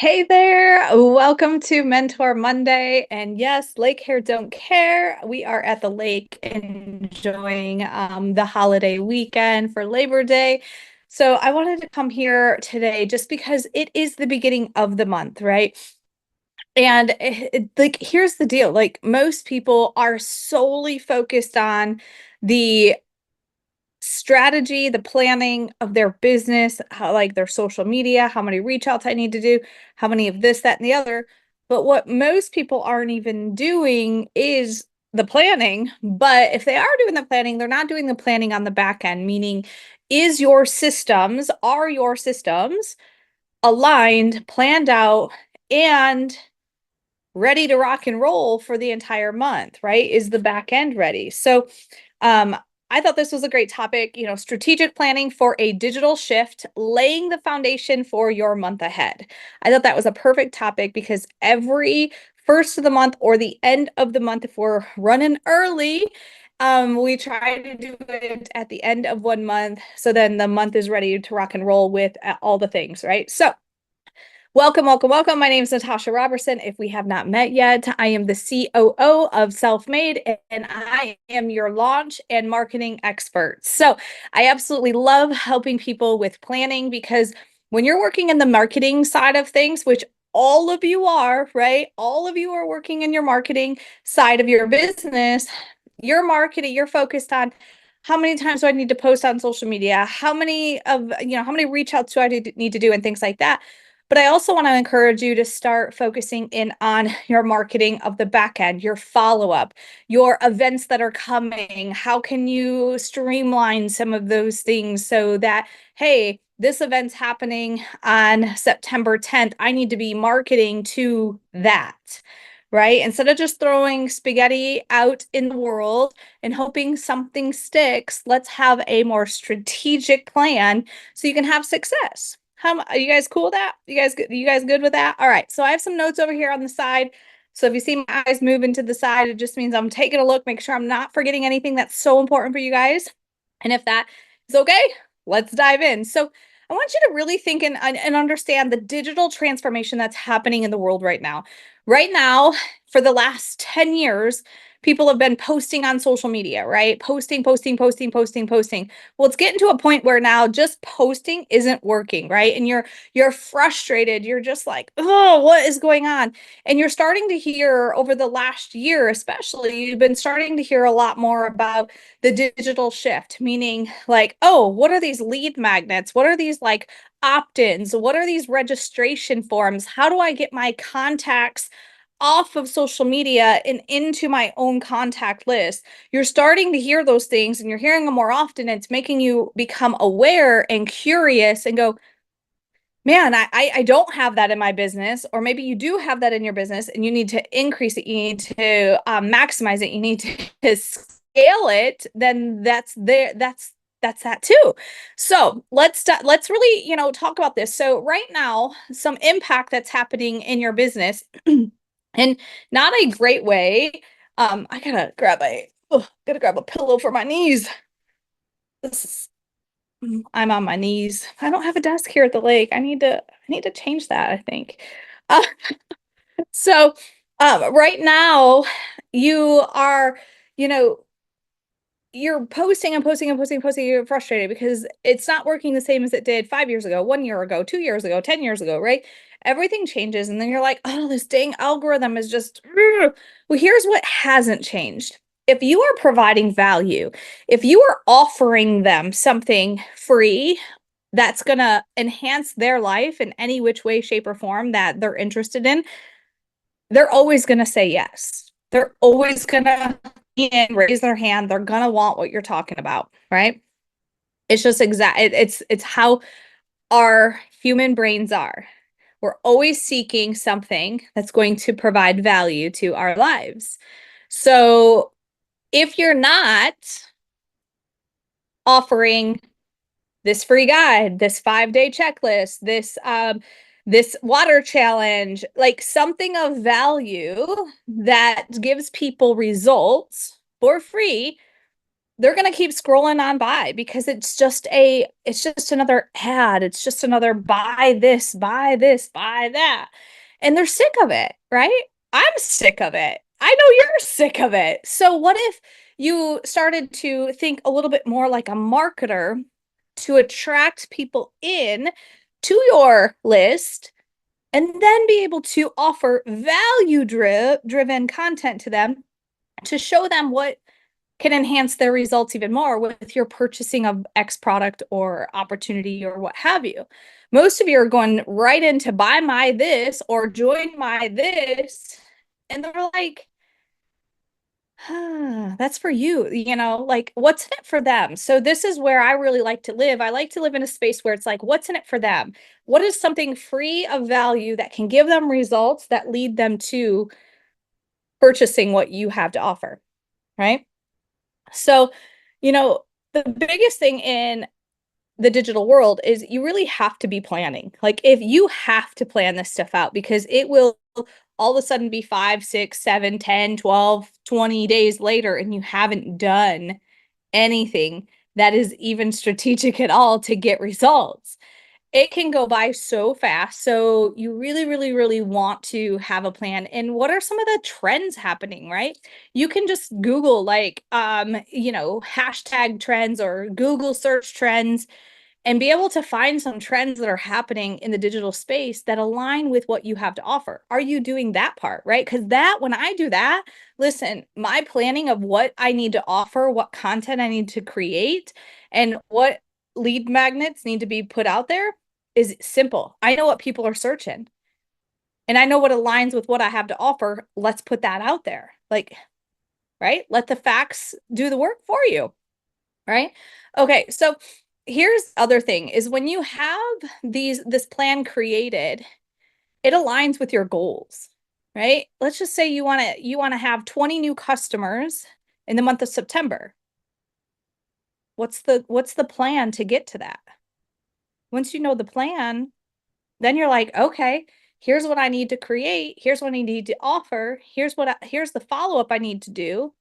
Hey there, welcome to Mentor Monday. And yes, lake hair don't care. We are at the lake enjoying the holiday weekend for Labor Day. So I wanted to come here today just because it is the beginning of the month, right? And like, here's the deal. Like, most people are solely focused on the strategy, the planning of their business, how, like, their social media, how many reach outs I need to do, how many of this, that, and the other. But what most people aren't even doing is the planning. But if they are doing the planning, they're not doing the planning on the back end, meaning are your systems aligned, planned out, and ready to rock and roll for the entire month, right? Is the back end ready? So um, I thought this was a great topic, strategic planning for a digital shift, laying the foundation for your month ahead. I thought that was a perfect topic because every first of the month or the end of the month, if we're running early, we try to do it at the end of one month. So then the month is ready to rock and roll with all the things, right? So welcome, welcome, welcome. My name is Natasha Roberson. If we have not met yet, I am the COO of Self-Made, and I am your launch and marketing expert. So I absolutely love helping people with planning because when you're working in the marketing side of things, which all of you are, right? All of you are working in your marketing side of your business. Your marketing, you're focused on how many times do I need to post on social media? How many reach outs do I need to do and things like that. But I also want to encourage you to start focusing in on your marketing of the back end, your follow-up, your events that are coming. How can you streamline some of those things so that, hey, this event's happening on September 10th. I need to be marketing to that, right? Instead of just throwing spaghetti out in the world and hoping something sticks, let's have a more strategic plan so you can have success. Are you guys cool with that? You guys good with that? All right. So I have some notes over here on the side. So if you see my eyes moving to the side, it just means I'm taking a look, make sure I'm not forgetting anything that's so important for you guys. And if that is okay, let's dive in. So I want you to really think and understand the digital transformation that's happening in the world right now. Right now, for the last 10 years, people have been posting on social media, right? Posting, posting, posting, posting, posting. Well, it's getting to a point where now just posting isn't working, right? And you're frustrated. You're just like, oh, what is going on? And you're starting to hear over the last year, especially, you've been starting to hear a lot more about the digital shift, meaning like, oh, what are these lead magnets? What are these like opt-ins? What are these registration forms? How do I get my contacts off of social media and into my own contact list? You're starting to hear those things and you're hearing them more often. It's making you become aware and curious and go, man, I don't have that in my business. Or maybe you do have that in your business and you need to increase it. You need to maximize it. You need to scale it. Then that's there. That's that too. So let's really, talk about this. So right now, some impact that's happening in your business and not a great way. I gotta grab a pillow for my knees. This is I'm on my knees. I don't have a desk here at the lake. I need to change that, I think. Uh, so right now you are, you know, you're posting and posting and posting and posting. You're frustrated because it's not working the same as it did 5 years ago, 1 year ago, 2 years ago, 10 years ago, right? Everything changes, and then you're like, oh, this dang algorithm is just ugh. Well, here's what hasn't changed. If you are providing value, if you are offering them something free that's going to enhance their life in any which way, shape, or form that they're interested in, they're always going to say yes. They're always going to raise their hand. They're going to want what you're talking about, right? It's just it's how our human brains are. We're always seeking something that's going to provide value to our lives. So if you're not offering this free guide, this 5-day checklist, this water challenge, like something of value that gives people results for free, they're going to keep scrolling on by because it's just another ad. It's just another buy this, buy this, buy that. And they're sick of it, right? I'm sick of it. I know you're sick of it. So what if you started to think a little bit more like a marketer to attract people in to your list and then be able to offer driven content to them to show them what can enhance their results even more with your purchasing of X product or opportunity or what have you. Most of you are going right into buy my this or join my this. And they're like, that's for you, like what's in it for them? So this is where I really like to live. I like to live in a space where it's like, what's in it for them? What is something free of value that can give them results that lead them to purchasing what you have to offer, right? So, the biggest thing in the digital world is you really have to be planning. Like if you have to plan this stuff out because it will all of a sudden be 5, 6, 7, 10, 12, 20 days later and you haven't done anything that is even strategic at all to get results. It can go by so fast. So you really, really, really want to have a plan. And what are some of the trends happening, right? You can just Google hashtag trends or Google search trends and be able to find some trends that are happening in the digital space that align with what you have to offer. Are you doing that part, right? Because when I do that, listen, my planning of what I need to offer, what content I need to create, and what lead magnets need to be put out there is simple. I know what people are searching and I know what aligns with what I have to offer. Let's put that out there. Like, right? Let the facts do the work for you, right? Okay, so here's the other thing is when you have this plan created, it aligns with your goals, right? Let's just say you want to have 20 new customers in the month of September. What's the plan to get to that? Once you know the plan, then you're like, okay, here's what I need to create, here's what I need to offer, here's the follow-up I need to do.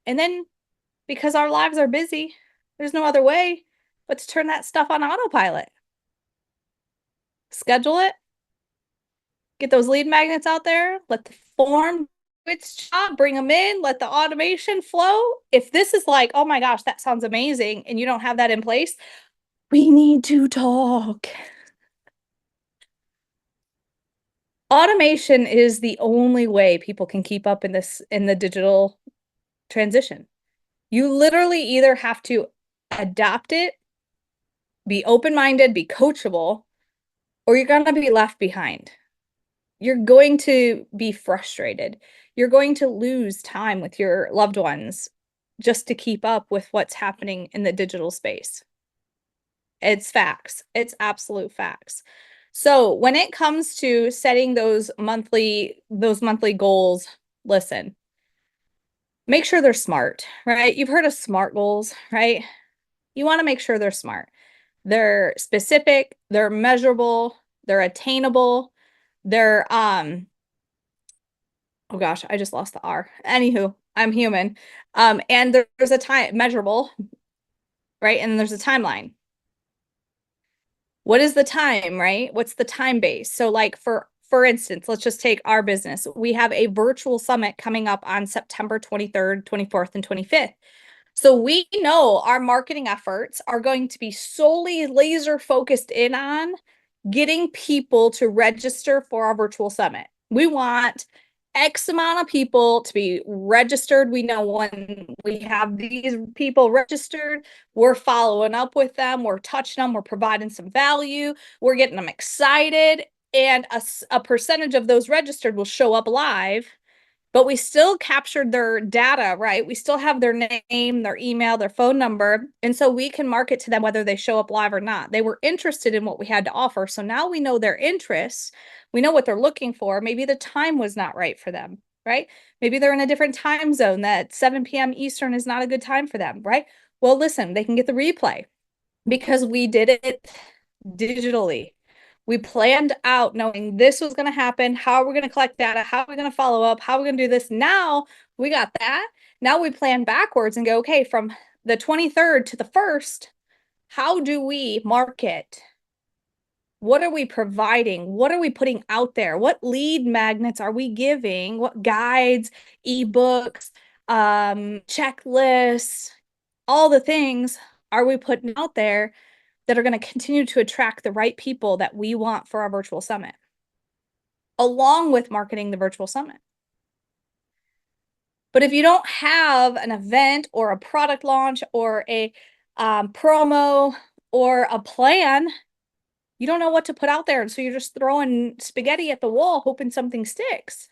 And then because our lives are busy, there's no other way but to turn that stuff on autopilot. Schedule it, get those lead magnets out there, let the form do its job, bring them in, let the automation flow. If this is like, oh my gosh, that sounds amazing, and you don't have that in place, we need to talk. Automation is the only way people can keep up in the digital transition. You literally either have to adopt it, be open-minded, be coachable, or you're going to be left behind. You're going to be frustrated. You're going to lose time with your loved ones just to keep up with what's happening in the digital space. It's facts. It's absolute facts. So when it comes to setting those monthly goals, listen, make sure they're smart, right? You've heard of SMART goals, right? You want to make sure they're smart. They're specific, they're measurable, they're attainable, they're oh gosh, I just lost the R. Anywho, I'm human. And there's a time measurable, right? And there's a timeline. What is the time, right? What's the time base? So like for instance, let's just take our business. We have a virtual summit coming up on September 23rd, 24th, and 25th. So we know our marketing efforts are going to be solely laser focused in on getting people to register for our virtual summit. We want X amount of people to be registered. We know when we have these people registered, we're following up with them, we're touching them, we're providing some value, we're getting them excited, and a percentage of those registered will show up live. But we still captured their data, right? We still have their name, their email, their phone number. And so we can market to them whether they show up live or not. They were interested in what we had to offer. So now we know their interests. We know what they're looking for. Maybe the time was not right for them, right? Maybe they're in a different time zone that 7 p.m. Eastern is not a good time for them, right? Well, listen, they can get the replay because we did it digitally. We planned out knowing this was going to happen, how we're going to collect data, how we're going to follow up, how we're going to do this. Now we got that. Now we plan backwards and go, okay, from the 23rd to the 1st, how do we market? What are we providing? What are we putting out there? What lead magnets are we giving? What guides, ebooks, checklists, all the things are we putting out there that are going to continue to attract the right people that we want for our virtual summit, along with marketing the virtual summit? But if you don't have an event or a product launch or a promo or a plan, you don't know what to put out there. And so you're just throwing spaghetti at the wall, hoping something sticks.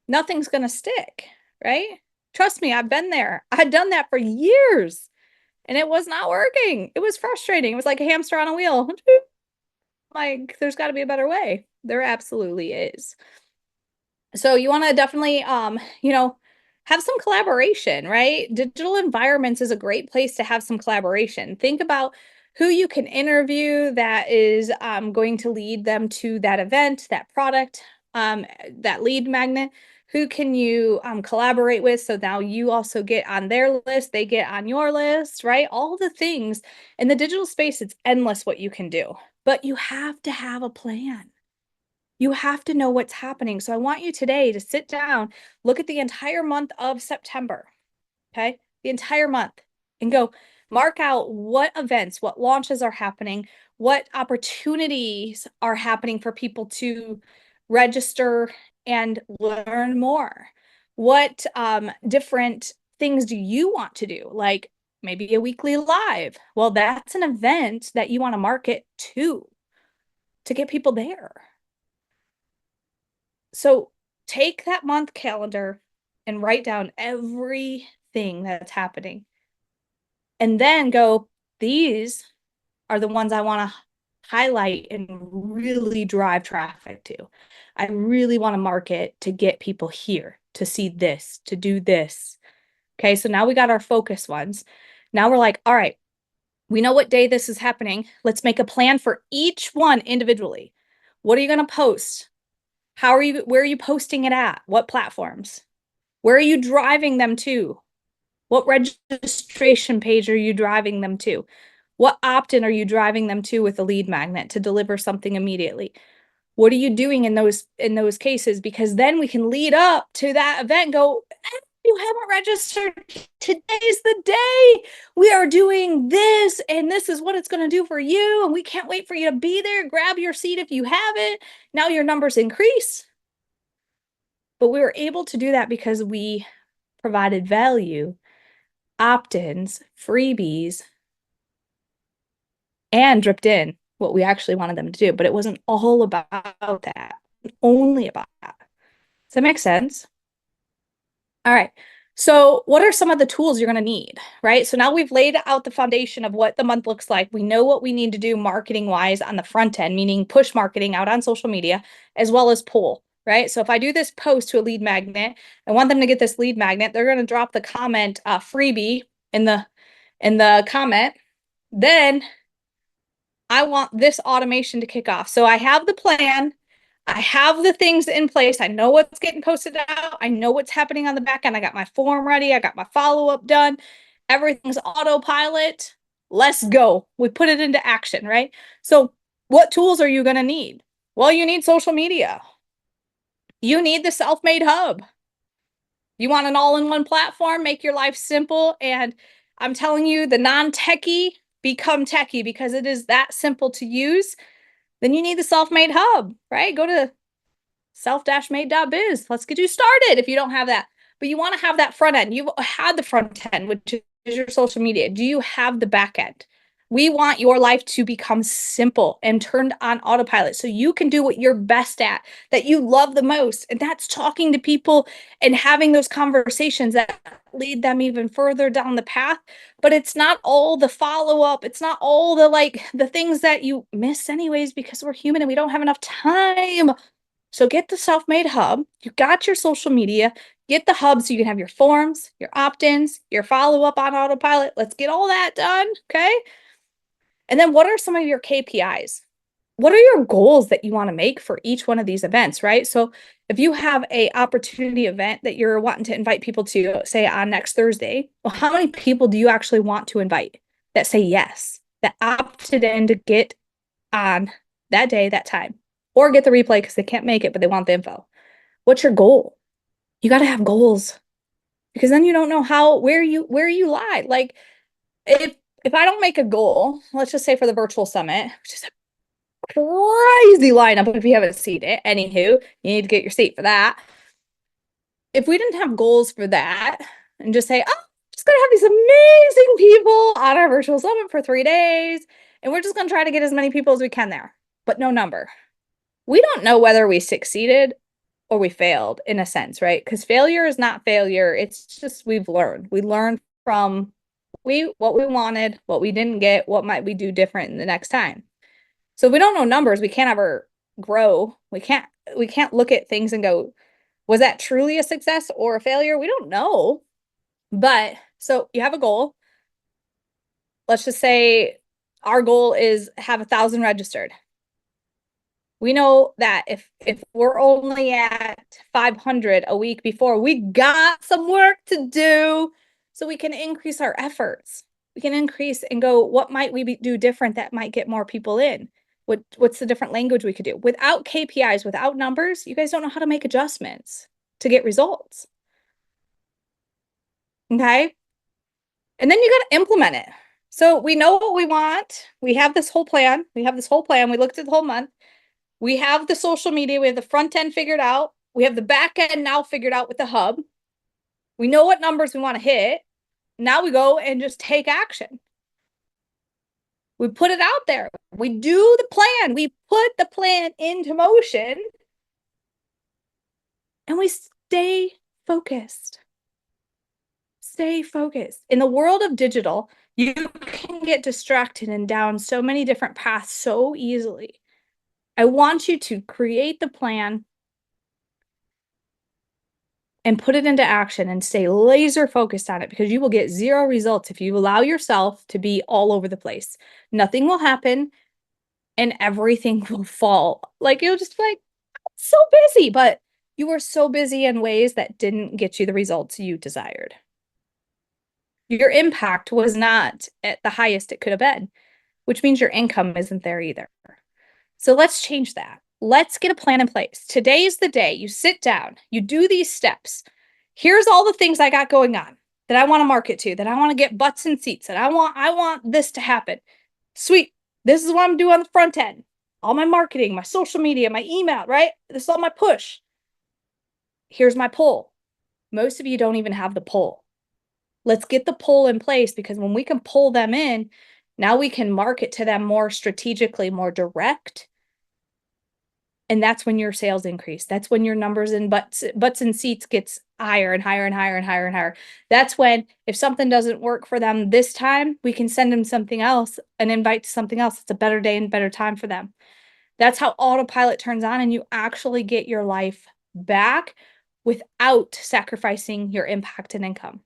Nothing's going to stick, right? Trust me, I've been there. I've done that for years and it was not working. It was frustrating. It was like a hamster on a wheel. Like, there's got to be a better way. There absolutely is. So you want to definitely, have some collaboration, right? Digital environments is a great place to have some collaboration. Think about who you can interview that is going to lead them to that event, that product, that lead magnet. Who can you collaborate with? So now you also get on their list, they get on your list, right? All the things in the digital space, it's endless what you can do, but you have to have a plan. You have to know what's happening. So I want you today to sit down, look at the entire month of September, okay? The entire month, and go mark out what events, what launches are happening, what opportunities are happening for people to register and learn more. What different things do you want to do? Like maybe a weekly live. Well, that's an event that you want to market to get people there. So take that month calendar and write down everything that's happening. And then go, these are the ones I want to highlight and really drive traffic to. I really want to market to get people here, to see this, to do this. Okay, so now we got our focus ones. Now we're like, all right, we know what day this is happening. Let's make a plan for each one individually. What are you going to post? Where are you posting it at? What platforms? Where are you driving them to? What registration page are you driving them to? What opt-in are you driving them to with a lead magnet to deliver something immediately? What are you doing in those cases? Because then we can lead up to that event and go, you haven't registered. Today's the day. We are doing this, and this is what it's going to do for you. And we can't wait for you to be there. Grab your seat if you have it. Now your numbers increase. But we were able to do that because we provided value, opt-ins, freebies, and dripped in what we actually wanted them to do. But it wasn't all about that, only about that. Does that make sense? All right. So what are some of the tools you're going to need, right? So now we've laid out the foundation of what the month looks like. We know what we need to do marketing wise on the front end, meaning push marketing out on social media, as well as pull, right? So if I do this post to a lead magnet, I want them to get this lead magnet. They're going to drop the comment freebie in the comment. Then I want this automation to kick off. So I have the plan. I have the things in place. I know what's getting posted out. I know what's happening on the back end. I got my form ready. I got my follow-up done. Everything's autopilot. Let's go. We put it into action, right? So what tools are you going to need? Well, you need social media. You need the self-made hub. You want an all-in-one platform, make your life simple. And I'm telling you, the non-techie become techie because it is that simple to use. Then you need the self-made hub, right? Go to self-made.biz. Let's get you started if you don't have that. But you want to have that front end. You've had the front end, which is your social media. Do you have the back end? We want your life to become simple and turned on autopilot so you can do what you're best at, that you love the most. And that's talking to people and having those conversations that lead them even further down the path. But it's not all the follow-up. It's not all the things that you miss anyways, because we're human and we don't have enough time. So get the self-made hub. You got your social media. Get the hub so you can have your forms, your opt-ins, your follow-up on autopilot. Let's get all that done, okay? And then what are some of your KPIs? what are your goals that you want to make for each one of these events, right? So if you have a opportunity event that you're wanting to invite people to, say on next Thursday, well, how many people do you actually want to invite that say yes, that opted in to get on that day, that time, or get the replay because they can't make it, but they want the info? What's your goal? You got to have goals, because then you don't know where you lie. Like if I don't make a goal, let's just say for the virtual summit, which is a crazy lineup if you haven't seen it. Anywho, you need to get your seat for that. If we didn't have goals for that and just say, oh, just gonna have these amazing people on our virtual summit for 3 days, and we're just gonna try to get as many people as we can there, but no number. We don't know whether we succeeded or we failed in a sense, right? Because failure is not failure. It's just we've learned. We learned from what we wanted, what we didn't get, what might we do different in the next time. So if we don't know numbers, we can't ever grow. We can't look at things and go, was that truly a success or a failure? We don't know. But so you have a goal. Let's just say our goal is have 1,000 registered. We know that if we're only at 500 a week before, we got some work to do so we can increase our efforts. We can increase and go, what might we do different that might get more people in? What's the different language we could do? Without KPIs, without numbers, you guys don't know how to make adjustments to get results. Okay? And then you got to implement it. So we know what we want. We have this whole plan. We looked at the whole month. We have the social media. We have the front end figured out. We have the back end now figured out with the hub. We know what numbers we want to hit. Now we go and just take action. We put it out there. We do the plan. We put the plan into motion. And we stay focused. Stay focused. In the world of digital, you can get distracted and down so many different paths so easily. I want you to create the plan and put it into action and stay laser focused on it, because you will get zero results if you allow yourself to be all over the place. Nothing will happen and everything will fall. Like you'll just be like, so busy, but you were so busy in ways that didn't get you the results you desired. Your impact was not at the highest it could have been, which means your income isn't there either. So let's change that. Let's get a plan in place. Today's the day. You sit down, you do these steps. Here's all the things I got going on that I want to market to, that I want to get butts in seats, that I want this to happen. Sweet. This is what I'm doing on the front end. All my marketing, my social media, my email, right? This is all my push. Here's my pull. Most of you don't even have the pull. Let's get the pull in place, because when we can pull them in, now we can market to them more strategically, more direct. And that's when your sales increase. That's when your numbers and butts and seats gets higher and higher and higher and higher and higher. That's when, if something doesn't work for them this time, we can send them something else, an invite to something else. It's a better day and better time for them. That's how autopilot turns on, and you actually get your life back without sacrificing your impact and income.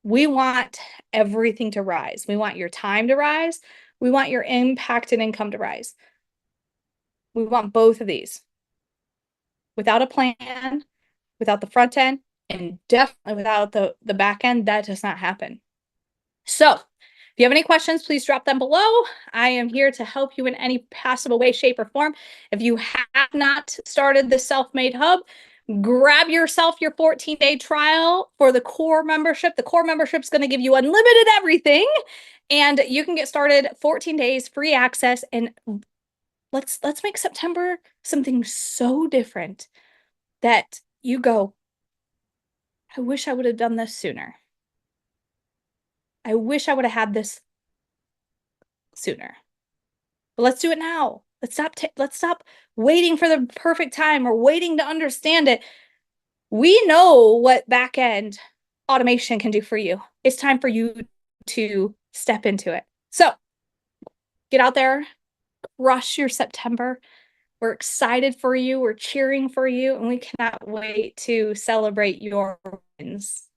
We want everything to rise. We want your time to rise. We want your impact and income to rise. We want both of these. Without a plan, without the front end, and definitely without the back end, that does not happen. So if you have any questions, please drop them below. I am here to help you in any possible way, shape, or form. If you have not started the Self-Made Hub, grab yourself your 14-day trial for the core membership. The core membership is going to give you unlimited everything, and you can get started 14 days, free access, and let's make September something so different that you go, I wish I would have done this sooner. I wish I would have had this sooner. But let's do it now. Let's stop waiting for the perfect time or waiting to understand it. We know what back end automation can do for you. It's time for you to step into it. So get out there, crush your September. We're excited for you. We're cheering for you, and we cannot wait to celebrate your wins.